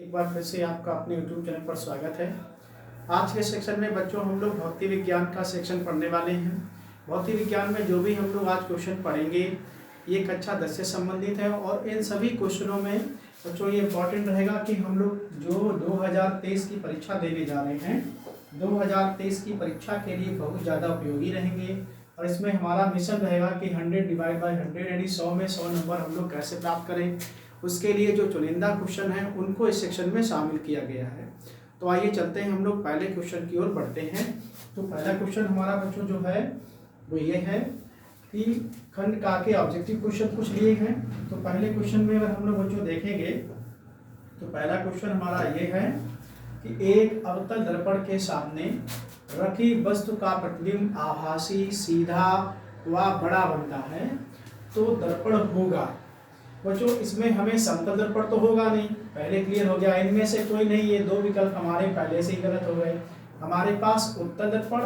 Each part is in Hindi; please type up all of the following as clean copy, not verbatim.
एक बार फिर से आपका अपने YouTube चैनल पर स्वागत है। आज के सेक्शन में बच्चों हम लोग भौतिक विज्ञान का सेक्शन पढ़ने वाले हैं। भौतिक विज्ञान में जो भी हम लोग आज क्वेश्चन पढ़ेंगे ये कक्षा 10 से संबंधित है और इन सभी क्वेश्चनों में बच्चों ये इम्पोर्टेंट रहेगा कि हम लोग जो 2023 की परीक्षा देने जा रहे हैं 2023 की परीक्षा के लिए बहुत ज़्यादा उपयोगी रहेंगे। और इसमें हमारा मिशन रहेगा कि 100/100 यानी 100 में 100 नंबर हम लोग कैसे प्राप्त करें, उसके लिए जो चुनिंदा क्वेश्चन हैं उनको इस सेक्शन में शामिल किया गया है। तो आइए चलते हैं हम लोग पहले क्वेश्चन की ओर बढ़ते हैं। तो पहला क्वेश्चन हमारा बच्चों जो है वो ये है कि खंड का के ऑब्जेक्टिव क्वेश्चन कुछ लिए हैं। तो पहले क्वेश्चन में अगर हम लोग बच्चों देखेंगे तो पहला क्वेश्चन हमारा ये है कि एक अवतल दर्पण के सामने रखी वस्तु का प्रतिबिंब आभासी, सीधा व बड़ा बनता है तो दर्पण होगा। बच्चों इसमें हमें समतल दर्पण तो होगा नहीं, पहले क्लियर हो गया। इनमें से कोई नहीं, ये दो विकल्प हमारे पहले से ही गलत हो गए। हमारे पास उत्तल दर्पण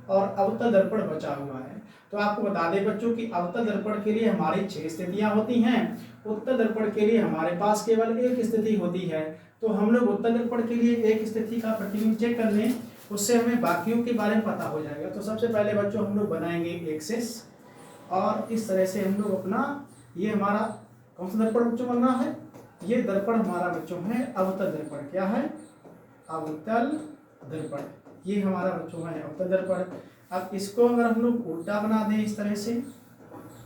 और अवतल दर्पण बचा हुआ है। तो आपको बता दें बच्चों कि अवतल दर्पण के लिए हमारी 6 स्थितियां होती हैं, उत्तल दर्पण के लिए हमारे पास केवल एक स्थिति होती है। तो हम लोग उत्तल दर्पण के लिए एक स्थिति का प्रतिबिंब चेक कर लें, उससे हमें बाकियों के बारे में पता हो जाएगा। तो सबसे पहले बच्चों हम लोग बनाएंगे एक्सिस और इस तरह से हम लोग अपना ये हमारा कौन सा दर्पण बच्चों बन रहा है, ये दर्पण हमारा बच्चों है अवतल दर्पण। क्या है? अवतल दर्पण। ये हमारा बच्चों है अवतल दर्पण। अब इसको अगर हम लोग उल्टा बना दें इस तरह से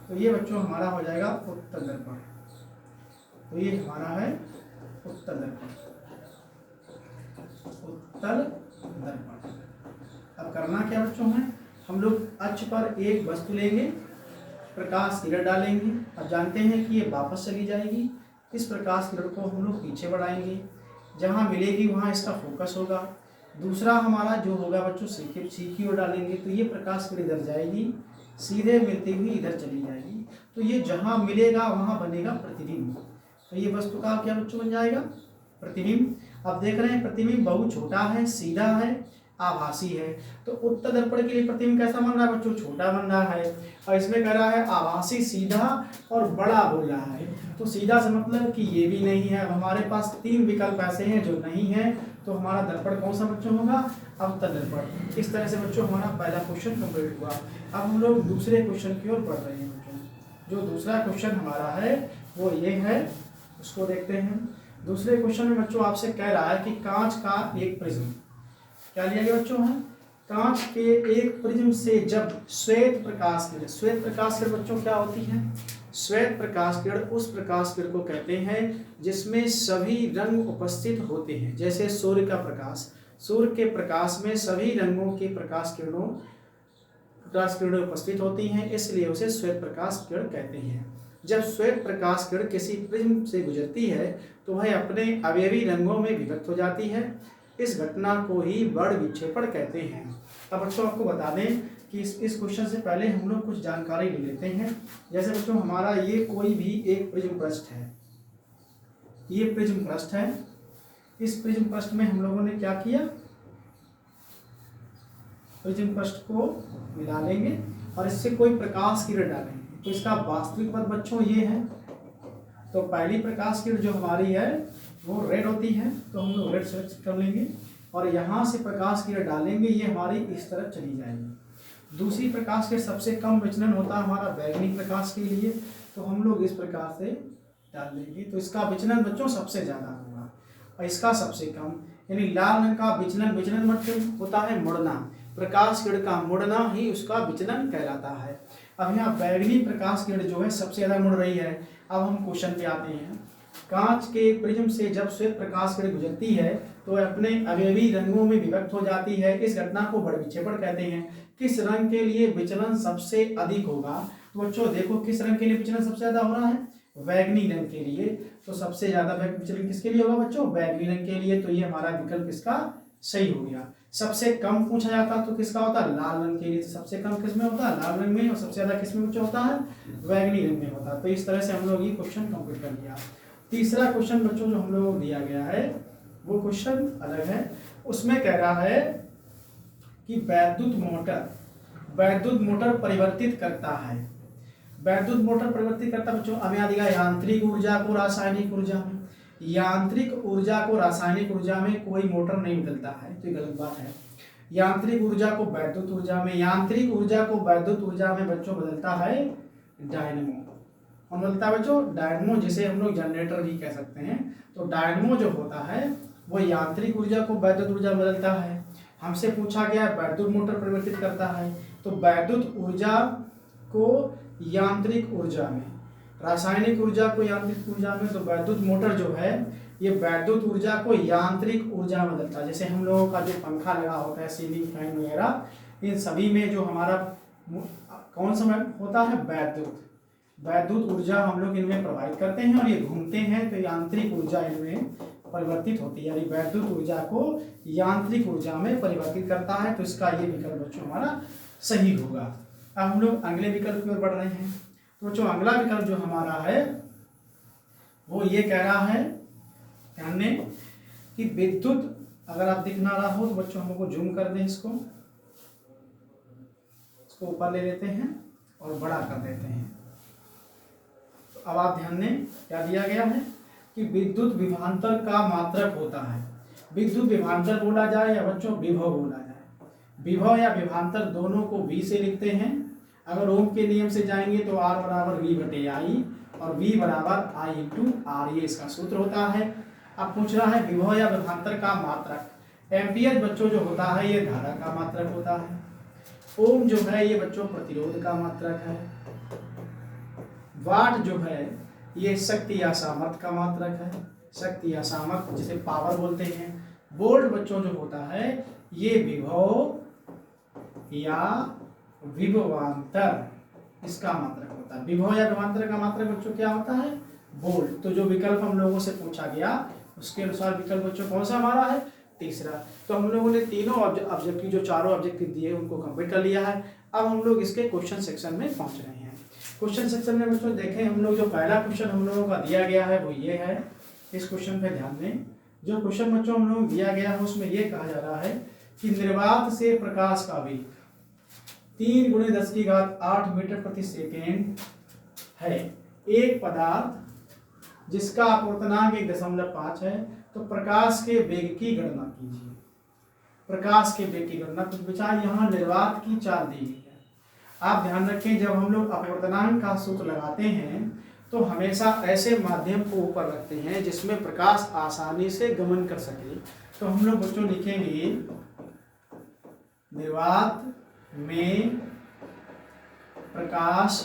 तो ये बच्चों हमारा हो जाएगा उत्तल दर्पण। तो ये हमारा है उत्तल दर्पण, उत्तल दर्पण। अब करना क्या बच्चों है, हम लोग अक्ष पर एक वस्तु लेंगे, प्रकाश किरण डालेंगे। अब जानते हैं कि ये वापस चली जाएगी। इस प्रकाश किरण को हम लोग पीछे बढ़ाएंगे, जहाँ मिलेगी वहाँ इसका फोकस होगा। दूसरा हमारा जो होगा बच्चों सी की ओर डालेंगे तो ये प्रकाश किरण इधर जाएगी, सीधे मिलती हुई इधर चली जाएगी। तो ये जहाँ मिलेगा वहाँ बनेगा प्रतिबिंब। तो ये वस्तु का क्या बच्चों बन जाएगा? प्रतिबिंब। अब देख रहे हैं प्रतिबिंब बहुत छोटा है, सीधा है, आभासी है। तो उत्तल दर्पण के लिए प्रतिबिंब कैसा बन रहा है बच्चों? छोटा बन रहा है। और इसमें कह रहा है आभासी, सीधा और बड़ा बोल रहा है। तो सीधा से मतलब कि ये भी नहीं है। अब हमारे पास 3 विकल्प ऐसे हैं जो नहीं है। तो हमारा दर्पण कौन सा बच्चों होगा? अवतल दर्पण। इस तरह से बच्चों हमारा पहला क्वेश्चन कंप्लीट हुआ। अब हम लोग दूसरे क्वेश्चन की ओर बढ़ रहे हैं बच्चों। जो दूसरा क्वेश्चन हमारा है वो ये है, उसको देखते हैं। दूसरे क्वेश्चन में बच्चों आपसे कह रहा है कि कांच का एक प्रिज्म, क्या लिया गया बच्चों है, कांच के एक प्रिज्म से जब श्वेत प्रकाश किरण, श्वेत प्रकाश किरण बच्चों क्या होती है? श्वेत प्रकाश किरण उस प्रकाश किरण को कहते हैं जिसमें सभी रंग उपस्थित होते हैं। जैसे सूर्य का प्रकाश, सूर्य के प्रकाश में सभी रंगों के प्रकाश किरणें उपस्थित होती हैं, इसलिए उसे श्वेत प्रकाश किरण कहते हैं। जब श्वेत प्रकाश किरण किसी प्रिज्म से गुजरती है तो वह अपने अवयवी रंगों में विभक्त हो जाती है। इस घटना को ही वर्ण विक्षेपण कहते हैं। अब बच्चों आपको बता दें कि इस क्वेश्चन से पहले हम लोग कुछ जानकारी ले लेते हैं। जैसे बच्चों हमारा ये कोई भी एक प्रिज्म पृष्ठ है, ये प्रिज्म पृष्ठ है। इस प्रिज्म पृष्ठ में हम लोगों ने क्या किया, प्रिज्म पृष्ठ को मिला लेंगे और इससे कोई प्रकाश किरण डालेंगे। तो इसका वास्तविक पद बच्चों ये है। तो पहली प्रकाश किरण जो हमारी है वो रेड होती है, तो हम लोग रेड सेलेक्ट कर लेंगे और यहाँ से प्रकाश किरण डालेंगे, ये हमारी इस तरफ चली जाएगी। दूसरी प्रकाश किरण सबसे कम विचलन होता है हमारा बैगनी प्रकाश के लिए, तो हम लोग इस प्रकार से डाल लेंगे। तो इसका विचलन बच्चों सबसे ज़्यादा होगा और इसका सबसे कम, यानी लाल रंग का विचलन मतलब होता है मुड़ना, प्रकाश किरण का मुड़ना ही उसका विचलन कहलाता है। अब यहाँ बैगनी प्रकाश किरण जो है सबसे ज़्यादा मुड़ रही है। अब हम क्वेश्चन पे आते हैं। कांच के प्रिज्म से जब श्वेत प्रकाश किरण गुजरती है तो अपने अवयवी रंगों में विभक्त हो जाती है। इस घटना को वर्ण विक्षेपण कहते हैं। किस रंग के लिए विचलन सबसे अधिक होगा? तो बच्चों देखो किस रंग के लिए विचलन सबसे ज्यादा हो रहा है? बैगनी रंग के लिए। तो सबसे ज्यादा विचलन किसके लिए होगा बच्चों? बैगनी रंग के लिए। तो ये हमारा विकल्प इसका सही हो गया। सबसे कम पूछा जाता तो किसका होता? लाल रंग के लिए। सबसे कम किस में होता है? लाल रंग में। और सबसे ज्यादा किस में बच्चों होता है? बैगनी रंग में होता है। तो इस तरह से हम लोग ये क्वेश्चन कंप्लीट कर लिया। तीसरा क्वेश्चन बच्चों जो हम लोग दिया गया है वो क्वेश्चन अलग है। उसमें कह रहा है कि वैद्युत मोटर परिवर्तित करता है। वैद्युत मोटर परिवर्तित करता बच्चों, हमें दिया यांत्रिक ऊर्जा को रासायनिक ऊर्जा में। यांत्रिक ऊर्जा को रासायनिक ऊर्जा में कोई मोटर नहीं बदलता है, तो ये गलत बात है। यांत्रिक ऊर्जा को वैद्युत ऊर्जा में, यांत्रिक ऊर्जा को वैद्युत ऊर्जा में बच्चों बदलता है डायनमो। कौन बदलता है बच्चों? डायनमो, जिसे हम लोग जनरेटर भी कह सकते हैं। तो डायनमो जो होता है वो यांत्रिक ऊर्जा को वैद्युत ऊर्जा बदलता है। हमसे पूछा गया वैद्युत मोटर परिवर्तित करता है, तो वैद्युत ऊर्जा को यांत्रिक ऊर्जा में, रासायनिक ऊर्जा को यांत्रिक ऊर्जा में, तो वैद्युत मोटर जो है ये वैद्युत ऊर्जा को यांत्रिक ऊर्जा में बदलता है। जैसे हम लोगों का जो पंखा लगा होता है, सीलिंग फैन वगैरह, इन सभी में जो हमारा कौन सा होता है? वैद्युत ऊर्जा हम लोग इनमें प्रवाहित करते हैं और ये घूमते हैं, तो यांत्रिक ऊर्जा इनमें परिवर्तित होती है, यानी वैद्युत ऊर्जा को यांत्रिक ऊर्जा में परिवर्तित करता है। तो इसका ये विकल्प बच्चों हमारा सही होगा। अब हम लोग अगले विकल्प की ओर बढ़ रहे हैं। तो बच्चों अगला विकल्प जो हमारा है वो ये कह रहा है, ध्यान दें कि विद्युत, अगर आप दिख ना रहा हो तो बच्चों हम लोग को जूम कर दें, इसको ऊपर ले लेते हैं और बड़ा कर देते हैं। तो अब आप ध्यान दें क्या दिया गया है कि विद्युत विभवांतर का मात्रक होता है। विद्युत विभवांतर बोला जाए या बच्चों विभव बोला जाए, विभव या विभवांतर दोनों को V से लिखते हैं। अगर ओम के नियम से जाएंगे तो R बराबर V बटे I और V बराबर I इंटू R, ये इसका सूत्र होता है। अब पूछ रहा है विभव या विभवांतर का मात्रक। एम्पियर बच्चों जो होता है ये धारा का मात्रक होता है। ओम जो है ये बच्चों प्रतिरोध का मात्रक है। वाट जो है ये शक्ति या सामर्थ्य का मात्रक है, शक्ति या सामर्थ्य जिसे पावर बोलते हैं। वोल्ट बच्चों जो होता है ये विभव या विभवांतर, इसका मात्रक होता है। विभव या विभवांतर का मात्रक बच्चों क्या होता है? वोल्ट। तो जो विकल्प हम लोगों से पूछा गया उसके अनुसार विकल्प बच्चों कौन सा हमारा है? तीसरा। तो हम लोगों ने तीनों ऑब्जेक्टिव, जो चारों ऑब्जेक्टिव दिए उनको कंप्लीट कर लिया है। अब हम लोग इसके क्वेश्चन सेक्शन में पहुंच रहे हैं। क्वेश्चन सेक्शन में बच्चों देखें, हम लोग जो पहला क्वेश्चन हम लोगों का दिया गया है वो ये है। इस क्वेश्चन पे ध्यान दें। जो क्वेश्चन बच्चों हम लोग दिया गया है उसमें ये कहा जा रहा है कि निर्वात से प्रकाश का वेग 3 × 10⁸ मीटर प्रति सेकेंड है। एक पदार्थ जिसका अपवर्तनांक 1.5 है, तो प्रकाश के वेग की गणना कीजिए। प्रकाश के वेग की गणना, कुछ बचा यहाँ निर्वात की चाल दी गई है। आप ध्यान रखें जब हम लोग अपवर्तनांक का सूत्र लगाते हैं तो हमेशा ऐसे माध्यम को ऊपर रखते हैं जिसमें प्रकाश आसानी से गमन कर सके। तो हम लोग बच्चों लिखेंगे निर्वात में प्रकाश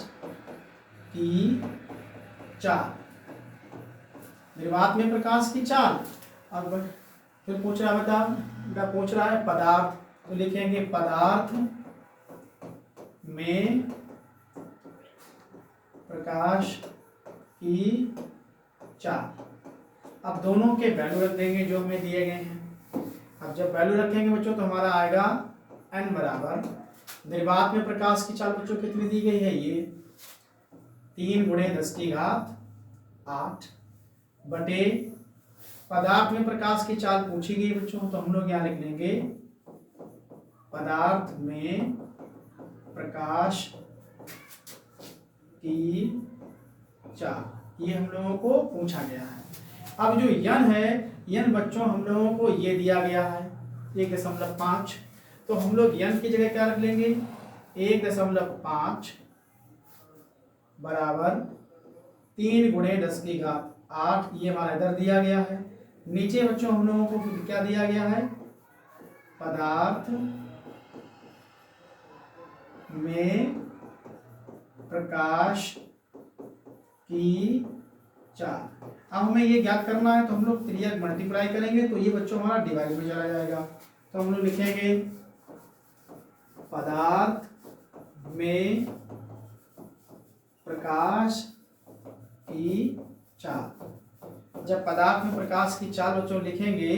की चाल, निर्वात में प्रकाश की चाल। अब फिर पूछ रहा है पदार्थ, तो लिखेंगे पदार्थ में प्रकाश की चाल। अब दोनों के वैल्यू रख देंगे जो हमें दिए गए हैं। अब जब वैल्यू रखेंगे बच्चों तो हमारा आएगा n बराबर, निर्वात में प्रकाश की चाल बच्चों कितनी दी गई है? ये 3 × 10⁸ बटे पदार्थ में प्रकाश की चाल पूछी गई बच्चों, तो हम लोग यहाँ लिख लेंगे पदार्थ में प्रकाश की चाल, ये हम लोगों को पूछा गया है। अब जो यन है, यन बच्चों हम लोगों को ये दिया गया है 1.5, तो हम लोग यन की जगह क्या रख लेंगे? 1.5 बराबर 3 × 10⁸, ये हमारा इधर दिया गया है। नीचे बच्चों हम लोगों को फिर क्या दिया गया है? पदार्थ में प्रकाश की चाल। अब हमें ये ज्ञात करना है तो हम लोग 3 मल्टीप्लाई करेंगे तो ये बच्चों हमारा डिवाइड में चला जाएगा। तो हम लोग लिखेंगे पदार्थ में प्रकाश की चाल। जब पदार्थ में प्रकाश की चाल बच्चों लिखेंगे,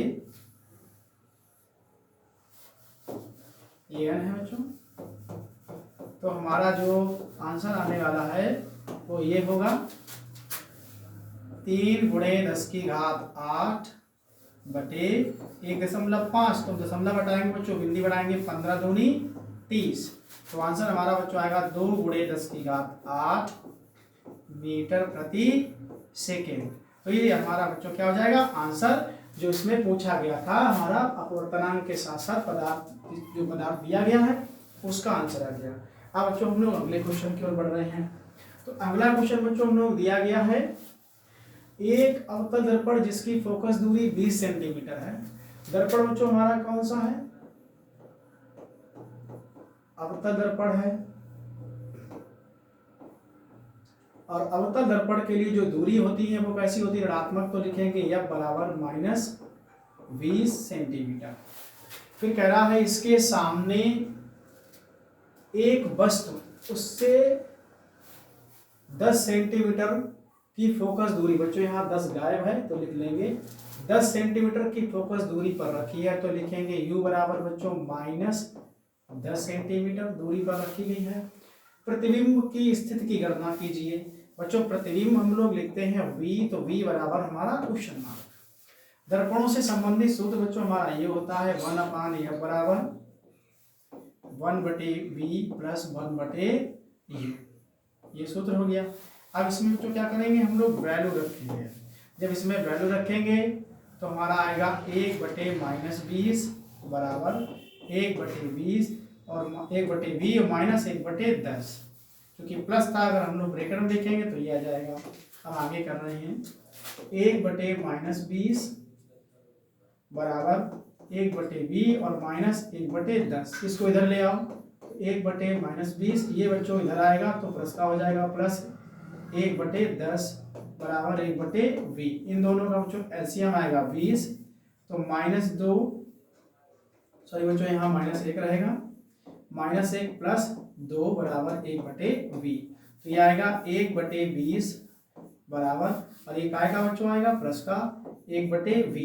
ये n है बच्चों, तो हमारा जो आंसर आने वाला है वो ये होगा 3 × 10⁸ बटे 1.5। तो दशमलव हटाएंगे बच्चों, बिंदी बढ़ाएंगे, 15 दूनी 30। तो आंसर हमारा बच्चों आएगा 2 × 10⁸ मीटर प्रति सेकेंड। तो ये हमारा बच्चों क्या हो जाएगा आंसर जो इसमें पूछा गया था हमारा अपवर्तनांक के साथ साथ पदार्थ जो पदार्थ दिया गया है उसका आंसर आ गया। अब बच्चों हम लोग अगले क्वेश्चन की ओर बढ़ रहे हैं। तो अगला क्वेश्चन बच्चों हम लोग दिया गया है एक अवतल दर्पण जिसकी फोकस दूरी 20 सेंटीमीटर है। दर्पण बच्चों हमारा कौन सा है? अवतल दर्पण है। और अवतल दर्पण के लिए जो दूरी होती है वो कैसी होती है? ऋणात्मक तो लिखेंगे F बराबर -20 सेंटीमीटर। फिर कह रहा है इसके सामने एक वस्तु उससे 10 सेंटीमीटर की फोकस दूरी, बच्चों यहाँ 10 गायब है तो लिख लेंगे 10 सेंटीमीटर की फोकस दूरी पर रखी है तो लिखेंगे U बराबर बच्चों -10 सेंटीमीटर दूरी पर रखी गई है। प्रतिबिंब की स्थिति की गणना कीजिए। बच्चों प्रतिबिंब हम लोग लिखते हैं V, तो V बराबर हमारा क्वेश्चन मार्क। दर्पणों से संबंधित सूत्र बच्चों हमारा ये होता है 1/F बराबर 1/V प्लस 1/U, ये सूत्र हो गया। अब इसमें बच्चों क्या करेंगे हम लोग वैल्यू रखेंगे। जब इसमें वैल्यू रखेंगे तो हमारा आएगा 1/-20 बराबर 1/20 और 1/V और -1/10, क्योंकि प्लस था अगर हम लोग ब्रैकेट में लिखेंगे तो ये आ जाएगा। अब आगे कर रहे हैं 1/-20 बराबर 1/V और -1/10, इसको इधर ले आओ 1/-20 ये बच्चों इधर आएगा तो प्लस का हो जाएगा प्लस 1/10 बराबर 1/V। इन दोनों का बच्चों एलसीएम आएगा 20, तो -2 सॉरी बच्चों यहाँ -1 रहेगा, -1 प्लस 2 बराबर 1/V। तो ये आएगा 1/20 बराबर, और ये काय का बच्चों आएगा प्लस का 1/V।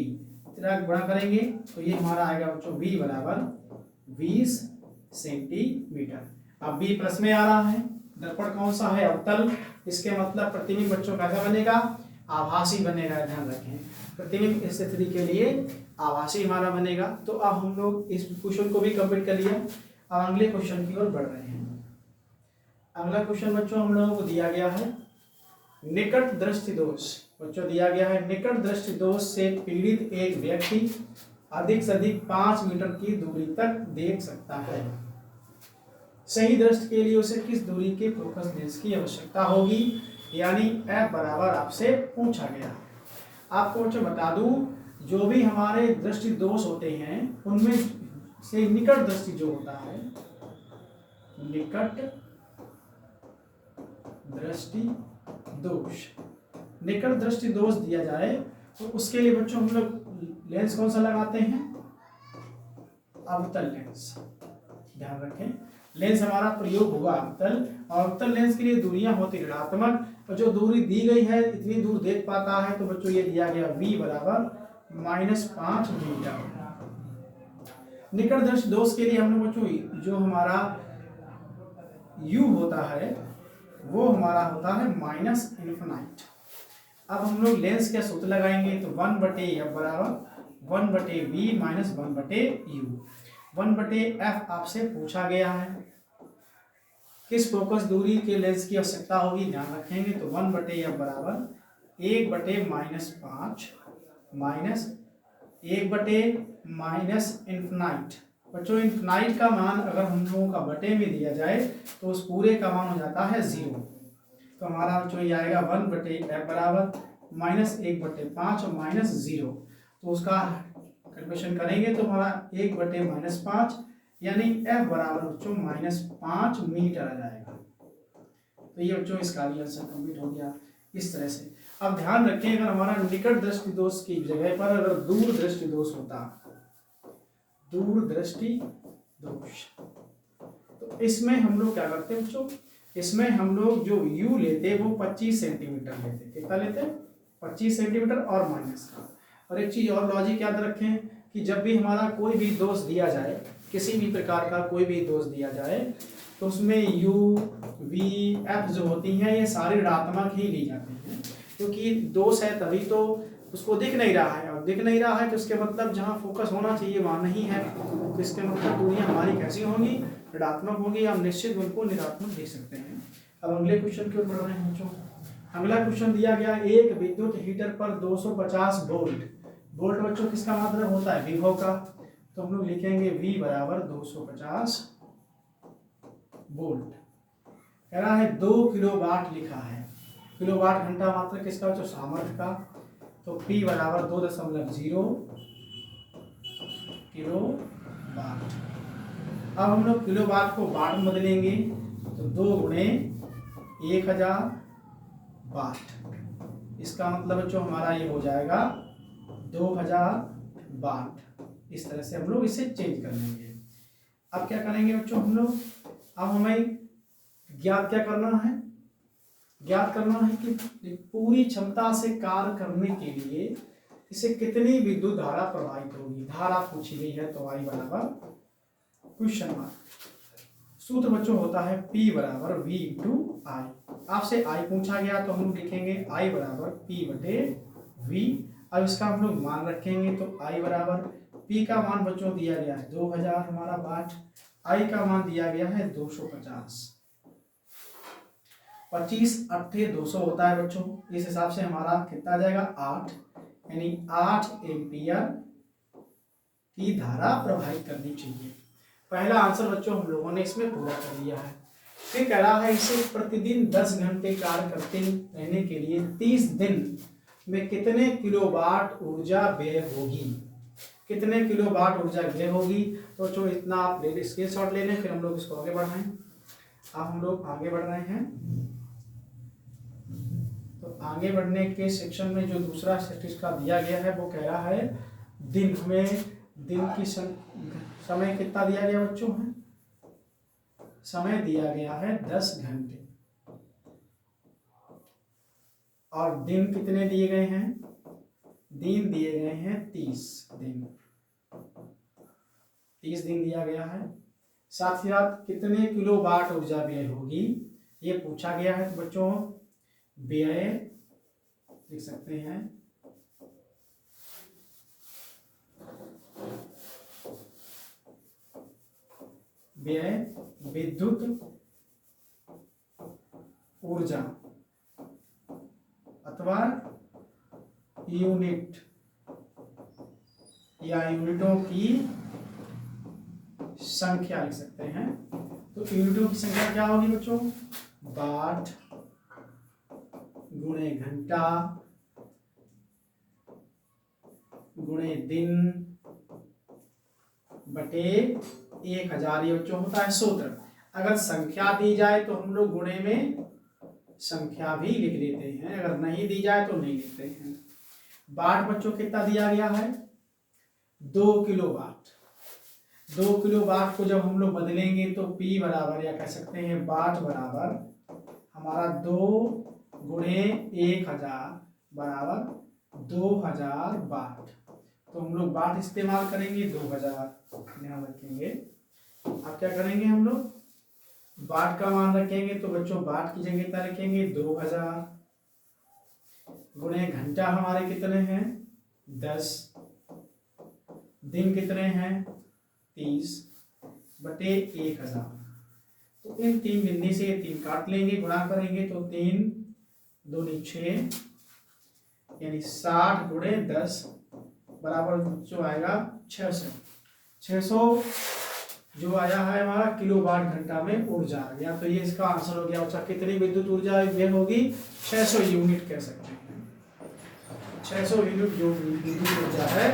इतना गुणा करेंगे तो ये हमारा आएगा बच्चों V बराबर 20 सेंटीमीटर। अब B प्लस में आ रहा है। दर्पण कौन सा है? अवतल। इसके मतलब प्रतिबिंब बच्चों कैसा बनेगा? आभासी बनेगा। ध्यान रखें प्रतिबिंब इस स्थिति के लिए आभासी हमारा बनेगा। तो अब हम लोग इस क्वेश्चन को भी कंप्लीट कर लिया। अब अगले क्वेश्चन की ओर बढ़ रहे हैं। अगला क्वेश्चन बच्चों हम लोगों को दिया गया है निकट दृष्टि दोष। बच्चों दिया गया है निकट दृष्टि दोष से पीड़ित एक व्यक्ति अधिक से अधिक 5 मीटर की दूरी तक देख सकता है। सही दृष्टि के लिए उसे किस दूरी के फोकस लेंस की आवश्यकता होगी? यानी F बराबर आपसे पूछा गया। आपको बच्चों बता दूं जो भी हमारे दृष्टि दोष होते हैं उनमें से निकट दृष्टि जो होता है, निकट दृष्टि दोष, निकट दृष्टि दोष दिया जाए तो उसके लिए बच्चों हम लोग लेंस कौन सा लगाते हैं? अवतल लेंस। ध्यान रखें लेंस हमारा प्रयोग हुआ अवतल, और अवतल लेंस के लिए दूरियां होती ऋणात्मक, और जो दूरी दी गई है इतनी दूर देख पाता है। तो बच्चों ये दिया गया V बराबर -5 मीटर। निकट दृष्टि दोष के लिए हम लोग बच्चों जो हमारा U होता है वो हमारा होता है -इन्फिनाइट। अब हम लोग लेंस का सूत्र लगाएंगे तो 1/F बराबर 1/V माइनस 1/U। 1/F आपसे पूछा गया है किस फोकस दूरी के लेंस की आवश्यकता होगी? ध्यान रखेंगे तो 1/F बराबर 1/-5 माइनस 1/- इन्फिनाइट। बच्चों इन्फिनाइट का मान अगर हम लोगों का बटे में दिया जाए तो उस पूरे का मान हो जाता है 0। तो हमारा बच्चों ये आएगा 1/F बराबर -1/5 और -0। तो उसका कैलकुलेशन करेंगे तो हमारा 1/-5 यानी F बराबर बच्चों -5 मीटर आ जाएगा। तो ये बच्चों इसका भी आंसर कंप्लीट हो गया इस तरह से। अब ध्यान रखें अगर हमारा निकट दृष्टि दोष की जगह पर अगर दूर दृष्टि दोष होता, दूर दृष्टि दोष, तो इसमें हम लोग क्या करते हैं बच्चों? इसमें हम लोग जो U लेते वो 25 सेंटीमीटर लेते। कितना लेते? 25 सेंटीमीटर और माइनस का। और एक चीज और लॉजिक याद रखें कि जब भी हमारा कोई भी दोष दिया जाए, किसी भी प्रकार का कोई भी दोष दिया जाए तो उसमें U, V, F जो होती हैं ये सारी ऋणात्मक ही ली जाती हैं, क्योंकि दोष है तभी तो उसको दिख नहीं रहा है, और दिख नहीं रहा है तो इसके मतलब जहाँ फोकस होना चाहिए वहाँ नहीं है। तो इसके मतलब दूरियां हमारी कैसी होंगी? ऋणात्मक होंगी। हम निश्चित उनको ऋणात्मक देख सकते हैं। अब अगले क्वेश्चन की ओर बढ़ रहे हैं बच्चों। अगला क्वेश्चन दिया गया, एक विद्युत हीटर पर 250 वोल्ट, वोल्ट बच्चों किसका मतलब होता है, विभव का, तो हम लोग लिखेंगे V बराबर 250 वोल्ट। कह रहा है 2 किलोवाट लिखा है, किलोवाट घंटा मात्रक किसका बच्चों, सामर्थ्य का, तो P बराबर 2.0 किलोवाट। अब हम लोग किलोवाट को वाट में बदलेंगे, तो 2 गुणे 1000 वाट, इसका मतलब बच्चों हमारा ये हो जाएगा 2000 वाट। इस तरह से हम लोग इसे चेंज कर लेंगे। अब क्या करेंगे बच्चों हम लोग, अब हमें ज्ञात क्या करना है, ज्ञात करना है कि पूरी क्षमता से कार्य करने के लिए इसे कितनी विद्युत धारा प्रवाहित होगी, धारा पूछी गई है, तो I बराबर क्वेश्चन मार्क। सूत्र बच्चों होता है P बराबर V इंटू आई। आपसे I पूछा गया तो हम लोग लिखेंगे I बराबर P बटे V। अब इसका हम लोग मान रखेंगे, तो I बराबर P का मान बच्चों दिया गया है 2000 हमारा वाट, I का मान दिया गया है 250, 25 अट्ठे 200 होता है बच्चों, इस हिसाब से हमारा कितना आ जाएगा 8, यानी 8 एम्पियर की धारा प्रवाहित करनी चाहिए। पहला आंसर बच्चों हम लोगों ने इसमें पूरा कर लिया है। फिर कह रहा है इसे प्रतिदिन 10 घंटे कार्य करते रहने के लिए 30 दिन में कितने किलोवाट ऊर्जा व्यय होगी, कितने किलोवाट ऊर्जा व्यय होगी, तो जो इतना आप ले स्क्रीनशॉट ले लें, फिर हम लोग इसको आगे बढ़ाएं। अब हम लोग आगे बढ़ रहे हैं, तो आगे बढ़ने के सेक्शन में जो दूसरा स्टैटिस्टिक्स का दिया गया है वो कह रहा है दिन, हमें दिन की समय कितना दिया गया बच्चों है, समय दिया गया है 10 घंटे, और दिन कितने दिए गए हैं, दिन दिए गए हैं 30 दिन, 30 दिन दिया गया है। साथ ही साथ कितने किलोवाट ऊर्जा व्यय होगी ये पूछा गया है, तो बच्चों व्यय लिख सकते हैं व्यय विद्युत ऊर्जा अथवा यूनिट या यूनिटों की संख्या लिख सकते हैं। तो यूनिटों की संख्या क्या होगी बच्चों, वाट गुणे घंटा गुणे दिन बटे 1000, ये बच्चों होता है सूत्र। अगर संख्या दी जाए तो हम लोग गुणे में संख्या भी लिख देते हैं, अगर नहीं दी जाए तो नहीं लिखते हैं। वाट बच्चों कितना दिया गया है 2 किलोवाट, 2 किलोवाट को जब हम लोग बदलेंगे तो P बराबर, या कह सकते हैं वाट बराबर हमारा 2 गुणे 1000 बराबर 2000 वाट, तो हम लोग वाट इस्तेमाल करेंगे 2000, ध्यान रखेंगे। अब क्या करेंगे हम लोग, वाट का मान रखेंगे, तो बच्चों वाट की जगह क्या रखेंगे 2000 गुणे घंटा हमारे कितने हैं 10, दिन कितने हैं 30 बटे 1000, तो इन 3 बिंदी से 3 काट लेंगे, गुणा करेंगे तो 3 दूनी 6, यानी 60 गुणे 10 बराबर जो आएगा 600 जो आया है हमारा किलोवाट घंटा में ऊर्जा आ गया। तो ये इसका आंसर हो गया। अच्छा, कितनी विद्युत ऊर्जा व्यय होगी 600 यूनिट कह सकते हैं, 600 यूनिट जो विद्युत ऊर्जा है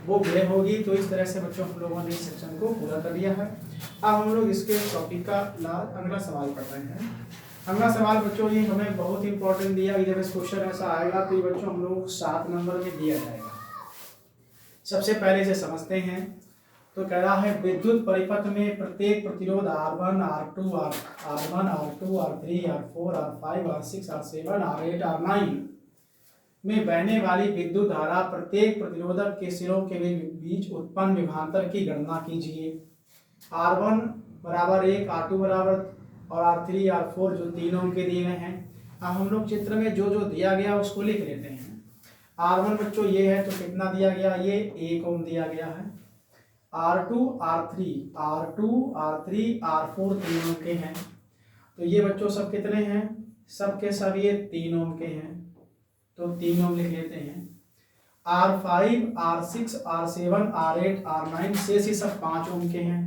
वो व्यय होगी। तो इस तरह से बच्चों हम लोगों ने इस सेक्शन को पूरा कर लिया है। अब हम लोग इसके टॉपिक का अगला सवाल पढ़ रहे हैं। अगला सवाल बच्चों ये हमें बहुत इंपॉर्टेंट दिया, जब इस क्वेश्चन ऐसा आएगा तो ये बच्चों हम लोग 7 नंबर में दिया जाएगा। सबसे पहले से समझते हैं। तो कह रहा है विद्युत परिपथ में प्रत्येक प्रतिरोध R1, R2, R1, R2, R3, R4, R5, R6, R7, R8, R9 में बहने वाली विद्युत धारा प्रत्येक प्रतिरोधक के सिरों के बीच उत्पन्न विभवांतर की गणना कीजिए। R1 बराबर 1, R2 बराबर और R3, R4 जो तीनों के दिए गए हैं। अब हम लोग चित्र में जो जो दिया गया उसको लिख लेते हैं। R1 बच्चों ये है, तो कितना दिया गया, ये 1 ओम दिया गया है। R2, R3, R4 तीनों के हैं, तो ये बच्चों सब कितने हैं सबके सब ये 3 ओम के हैं, तो 3 ओम लिख लेते हैं। R5, R6, R7, R8, R9 से सब 5 ओम के हैं,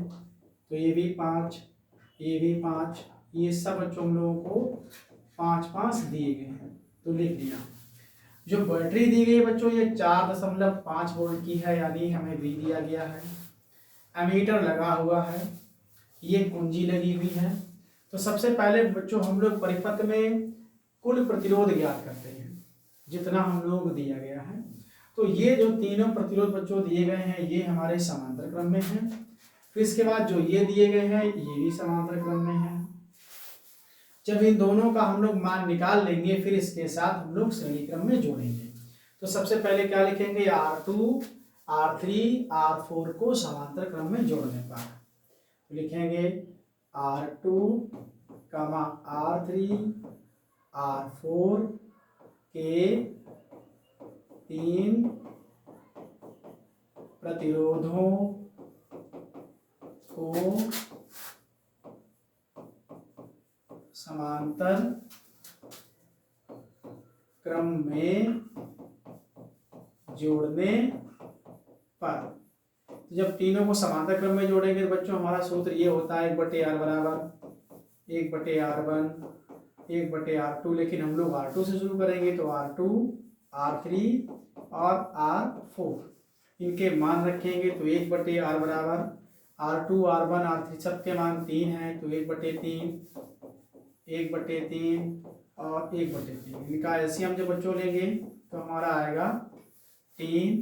तो ये भी 5, ये भी 5, ये सब बच्चों हम लोगों को 5-5 दिए गए हैं, तो लिख दिया। जो बैटरी दी गई है बच्चों ये 4.5 वोल्ट की है, यानी हमें V दिया गया है। एमीटर लगा हुआ है, ये कुंजी लगी हुई है। तो सबसे पहले बच्चों हम लोग परिपथ में कुल प्रतिरोध ज्ञात करते हैं, जितना हम लोगों को दिया गया है। तो ये जो तीनों प्रतिरोध बच्चों दिए गए हैं ये हमारे समांतर क्रम में हैं। फिर इसके बाद जो ये दिए गए हैं ये भी समांतर क्रम में हैं। जब इन दोनों का हम लोग मान निकाल लेंगे फिर इसके साथ हम लोग श्रेणी क्रम में जोड़ेंगे। तो सबसे पहले क्या लिखेंगे, R2, R3, R4 को समांतर क्रम में जोड़ने पर तो लिखेंगे R2, R3, R4 के 3 प्रतिरोधों को समांतर क्रम में जोड़ने पर। तो जब तीनों को समांतर क्रम में जोड़ेंगे तो बच्चों हमारा सूत्र ये होता है 1/r बराबर 1/r1 1/r2, लेकिन हम लोग R2 से शुरू करेंगे तो R2, R3 और R4 इनके मान रखेंगे तो 1/r बराबर R2, R1, R3 सबके मान 3 हैं, तो 1/3 1/3 और 1/3 इनका एलसीएम जब बच्चों लेंगे तो हमारा आएगा 3,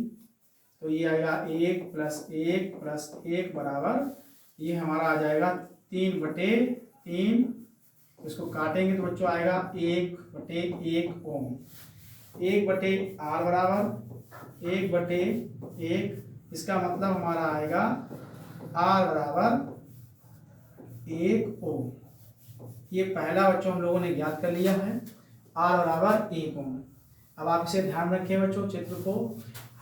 तो ये आएगा 1 + 1 + 1 बराबर ये हमारा आ जाएगा 3/3। इसको काटेंगे तो बच्चों आएगा 1/1 ओम। 1/r बराबर 1/1, इसका मतलब हमारा आएगा R बराबर 1 ओम। ये पहला बच्चों हम लोगों ने ज्ञात कर लिया है, R बराबर 1 ओम। अब आप इसे ध्यान रखें बच्चों, चित्र को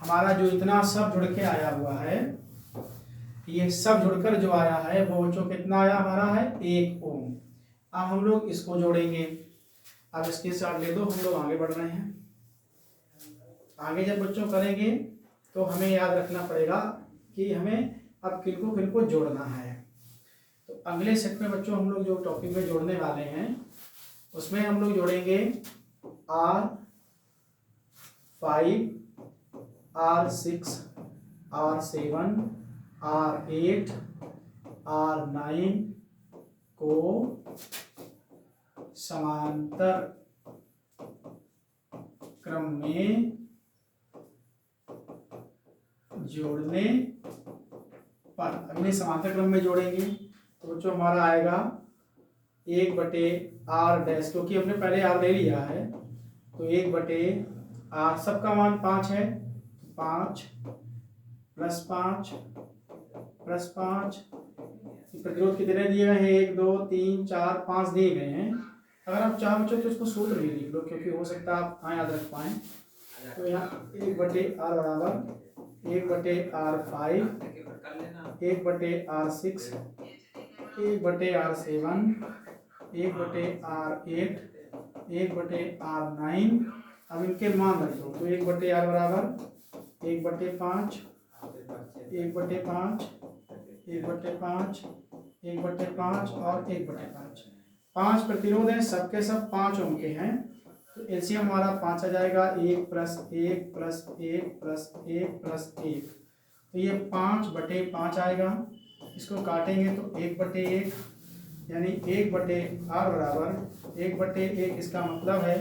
हमारा जो इतना सब जुड़ के आया हुआ है, ये सब जुड़कर जो आया है वो बच्चों कितना आया हमारा है 1 ओम। अब हम लोग इसको जोड़ेंगे। अब इसके साथ ले दो, हम लोग आगे बढ़ रहे हैं। आगे जब बच्चों करेंगे तो हमें याद रखना पड़ेगा कि हमें अब किनको जोड़ना है। तो अगले सेट में बच्चों हम लोग जो टॉपिक में जोड़ने वाले हैं उसमें हम लोग जोड़ेंगे R5, R6, R7, R8, R9 को समांतर क्रम में जोड़ने पर। अगले समांतर क्रम में जोड़ेंगे तो जो हमारा आएगा 1/r डैश, क्योंकि हमने पहले r ले लिया है तो 1/r, सबका मान 5 है, 5 + 5 + 5। प्रतिरोध कितने दिए गए हैं, 1 2 3 4 5 दिए गए हैं। अगर आप चाहो बच्चों तो इसको सूत्र भी लिख लो, क्योंकि हो सकता है आप याद रख पाएँ। तो यहाँ 1/r बराबर 1/r5, 1/r6, 1/r7, 1/r8, 1/r9। अब इनके मान रख दो तो 1/r बराबर 1/5, 1/5, 1/5, 1/5 और 1/5। 5 प्रतिरोध हैं, सबके सब 5 ओम के हैं, तो एलसीएम हमारा 5 आ जाएगा। 1 + 1 + 1 + 1 + 1, तो ये 5/5 आएगा। इसको काटेंगे तो 1/1, यानी 1/r बराबर 1/1। इसका मतलब है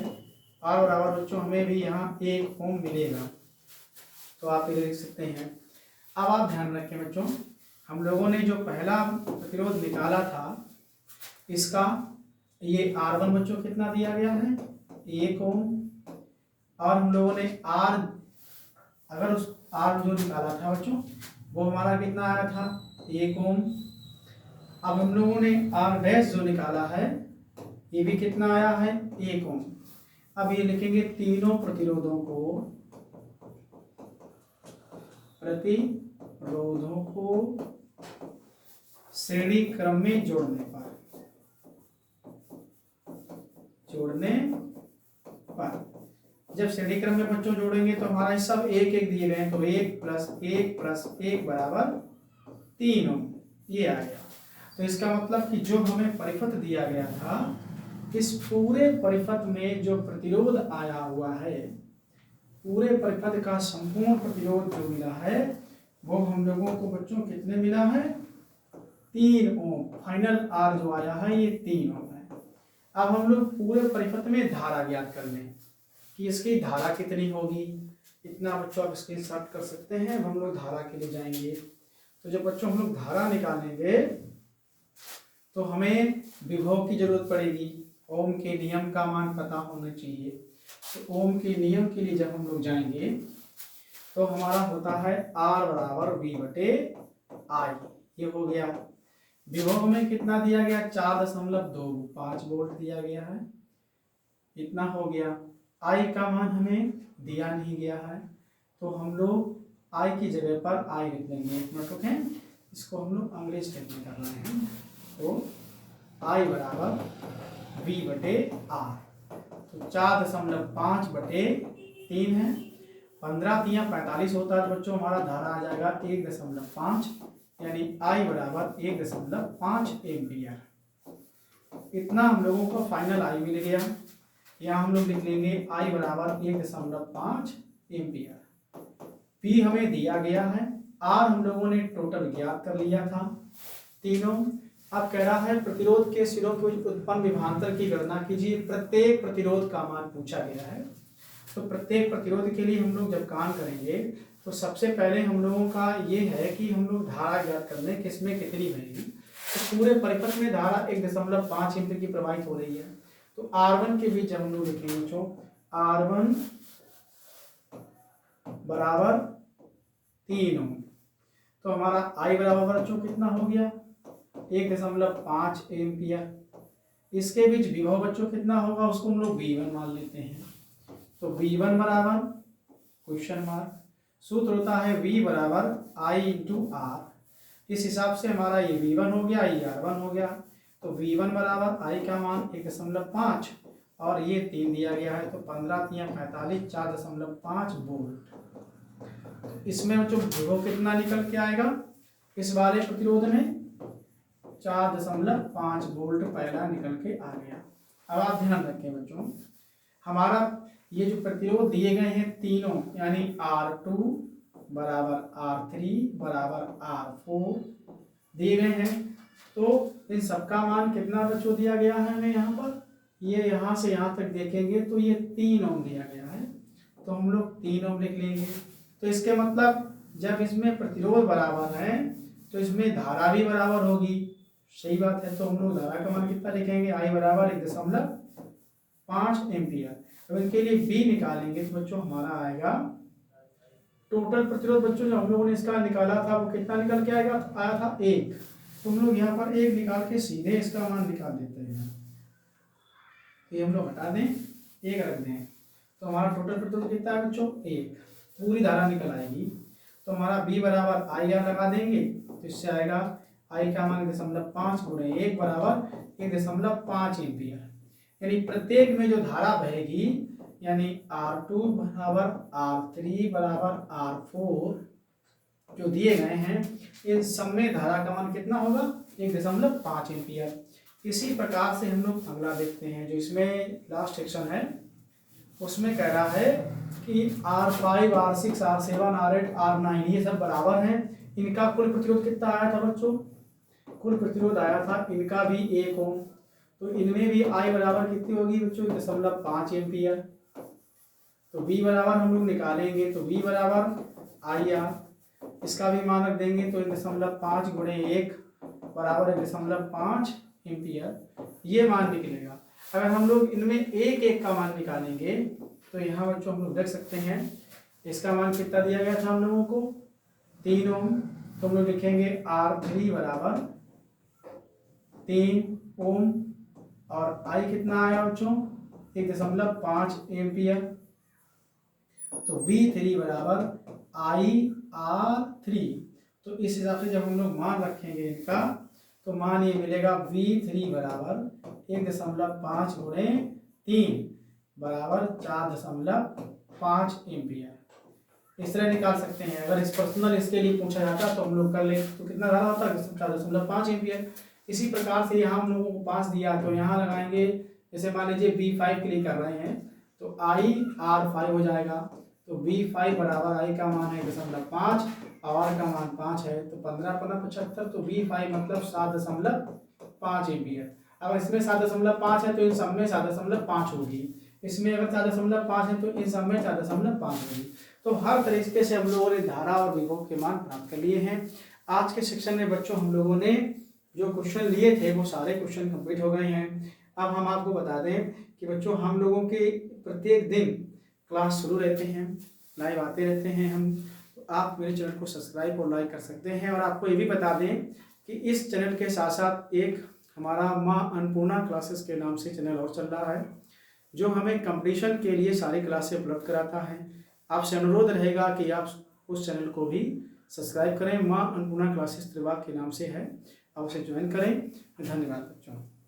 r बराबर बच्चों हमें भी यहाँ 1 ओम मिलेगा, तो आप इधर लिख सकते हैं। अब आप ध्यान रखें बच्चों, हम लोगों ने जो पहला प्रतिरोध निकाला था इसका ये R1 बच्चों कितना दिया गया है 1 ओम, और हम लोगों ने अगर उस R जो निकाला था बच्चों वो हमारा कितना आया था 1 ओम। अब हम लोगों ने R डैश जो निकाला है ये भी कितना आया है 1 ओम। अब ये लिखेंगे तीनों प्रतिरोधों को श्रेणी क्रम में जोड़ने पर जोड़ने पर, जब श्रेणी क्रम में बच्चों जोड़ेंगे तो हमारा सब एक एक दिए गए, तो 1 + 1 बराबर 3 ओम, ये आ गया। तो इसका मतलब कि जो हमें परिपथ दिया गया था, इस पूरे परिपथ में जो प्रतिरोध आया हुआ है, पूरे परिपथ का संपूर्ण प्रतिरोध जो मिला है वो हम लोगों को बच्चों कितने मिला है, 3 ओम। फाइनल आर जो आया है ये 3 ओम है। अब हम लोग पूरे परिपथ में धारा ज्ञात कर लें कि इसकी धारा कितनी होगी। इतना बच्चों आप स्क्रीनशॉट कर सकते हैं। अब हम लोग धारा के लिए जाएंगे, तो जब बच्चों हम लोग धारा निकालेंगे तो हमें विभव की जरूरत पड़ेगी। ओम के नियम का मान पता होना चाहिए। तो ओम के नियम के लिए जब हम लोग जाएंगे तो हमारा होता है R बराबर V/I, ये हो गया। विभव में कितना दिया गया, 4.25 वोल्ट दिया गया है, इतना हो गया। I का मान हमें दिया नहीं गया है, तो हम लोग I की जगह पर I लिख लेंगे। एक मिनट रुकें, इसको हम लोग अंग्रेज स्टेप में कर रहे हैं। तो I बराबर V/R, तो 4.5/3 है, 15 × 45 होता है। तो बच्चों हमारा धारा आ जाएगा 1.5, यानी I बराबर 1.5 एम्पियर। इतना हम लोगों को फाइनल I मिल गया। यहाँ हम लोग लिख लेंगे I बराबर 1.5 एम्पियर। P हमें दिया गया है, R हम लोगों ने टोटल ज्ञात कर लिया था तीनों। अब कह रहा है प्रतिरोध के सिरों के उत्पन्न विभवांतर की गणना कीजिए। प्रत्येक प्रतिरोध का मान पूछा गया है। तो प्रत्येक प्रतिरोध के लिए हम लोग जब काम करेंगे तो सबसे पहले हम लोगों का ये है कि हम लोग धारा ज्ञात कर लें किसमें कितनी बनेगी। तो पूरे परिपथ में धारा 1.5 एम्पीयर की प्रवाहित हो रही है। तो R1 के बीच जब हम लोग लिखेंगे बच्चों, R1 बराबर 3 ओम, तो हमारा I बराबर बच्चों कितना हो गया, 1.5 एम्पियर। इसके बीच विभव बच्चों कितना होगा, उसको हम लोग V1 मान लेते हैं। तो V1 बराबर क्वेश्चन मार्क, सूत्र होता है V बराबर I × R। इस हिसाब से हमारा ये V1 हो गया, ये R1 हो गया। तो V1 बराबर I का मान 1.5 और ये 3 दिया गया है, तो 15 × 45 4.5 वोल्ट। इसमें बच्चों विभव कितना निकल के आएगा, इस वाले प्रतिरोध में 4.5 वोल्ट पहला निकल के आ गया। अब आप ध्यान रखें बच्चों, हमारा ये जो प्रतिरोध दिए गए हैं तीनों, यानी R2 बराबर R3 बराबर R4 दिए गए हैं। तो इन सबका मान कितना बच्चों दिया गया है हमें यहाँ पर, ये यहाँ से यहाँ तक देखेंगे तो ये 3 ओम दिया गया है। तो हम लोग 3 ओम लिख लेंगे। तो इसके मतलब जब इसमें प्रतिरोध बराबर है तो इसमें धारा भी बराबर होगी। सही बात है। तो हम लोग धारा का मान कितना लिखेंगे, I बराबर 1.5 एम्पियर। अब इनके लिए B निकालेंगे तो बच्चों हमारा आएगा टोटल प्रतिरोध बच्चों जो हम लोगों ने इसका निकाला था वो कितना निकल के आया था 1। तो हम लोग यहाँ पर 1 निकाल के सीधे इसका मान निकाल देते हैं। ये हम लोग हटा दें, 1 रख दें, तो हमारा टोटल प्रतिरोध कितना है बच्चों 1। पूरी धारा निकल आएगी। तो हमारा B बराबर IR लगा देंगे, तो इससे आएगा I का मान 1.5 × 1 बराबर 1.5 एम्पियर। यानी प्रत्येक में जो धारा बहेगी, यानी R2 बराबर R3 बराबर R4 जो दिए गए हैं, इन सब में धारा का मान कितना होगा 1.5 एम्पियर। इसी प्रकार से हम लोग अगला देखते हैं, जो इसमें लास्ट सेक्शन है उसमें कह रहा है कि R5 R6 R7 R8 R9 ये सब बराबर हैं। इनका कुल प्रतिरोध कितना आया था बच्चों, कुल प्रतिरोध आया था इनका भी 1 ओम। तो इनमें भी I बराबर कितनी होगी बच्चों 1.5 एम्पियर। तो V बराबर हम लोग निकालेंगे, तो V बराबर IR, इसका भी मान रख देंगे, तो 1.5 × 1 बराबर 1.5 एम्पियर ये मान निकलेगा। अगर हम लोग इनमें एक एक का मान निकालेंगे तो यहाँ बच्चों हम लोग देख सकते हैं इसका मान कितना दिया गया था हम लोगों को 3 ओम। तो हम लोग लिखेंगे R3 बराबर 3 ओम और I कितना आया बच्चों 1.5 एम्पियर। तो V3 बराबर IR3। तो इस हिसाब से जब हम लोग मान रखेंगे इनका तो मान ये मिलेगा V3 बराबर 1.5 × 3 बराबर 4.5 एम्पियर। इस तरह निकाल सकते हैं। अगर इस पर्सनल इसके लिए पूछा जाता तो हम लोग कर ले तो कितना धारा होता है 4.5 एम्पियर। इसी प्रकार से यहाँ हम लोगों को 5 दिया तो यहाँ लगाएंगे, जैसे मान लीजिए B5 के लिए कर रहे हैं तो IR5 हो जाएगा। तो B5 बराबर I का मान है 0.5 और R का मान 5 है, तो 15×75, तो B5 मतलब 7.5 एम्पियर। अगर इसमें 7.5 है तो इन सब में 7.5 होगी, इसमें अगर 4.5 है तो इन सब में 4.5 होगी। तो हर तरीके से हम लोगों ने धारा और विभव के मान प्राप्त कर लिए हैं। आज के सेक्शन में बच्चों हम लोगों ने जो क्वेश्चन लिए थे वो सारे क्वेश्चन कंप्लीट हो गए हैं। अब हम आपको बता दें कि बच्चों हम लोगों के प्रत्येक दिन क्लास शुरू रहते हैं, लाइव आते रहते हैं हम, तो आप मेरे चैनल को सब्सक्राइब और लाइक कर सकते हैं। और आपको ये भी बता दें कि इस चैनल के साथ साथ एक हमारा माँ अन्नपूर्णा क्लासेस के नाम से चैनल और चल रहा है, जो हमें कंपटीशन के लिए सारी क्लासें उपलब्ध कराता है। आपसे अनुरोध रहेगा कि आप उस चैनल को भी सब्सक्राइब करें। माँ अन्नपूर्णा क्लासेस त्रिवाक के नाम से है, आप उसे ज्वाइन करें। धन्यवाद बच्चों।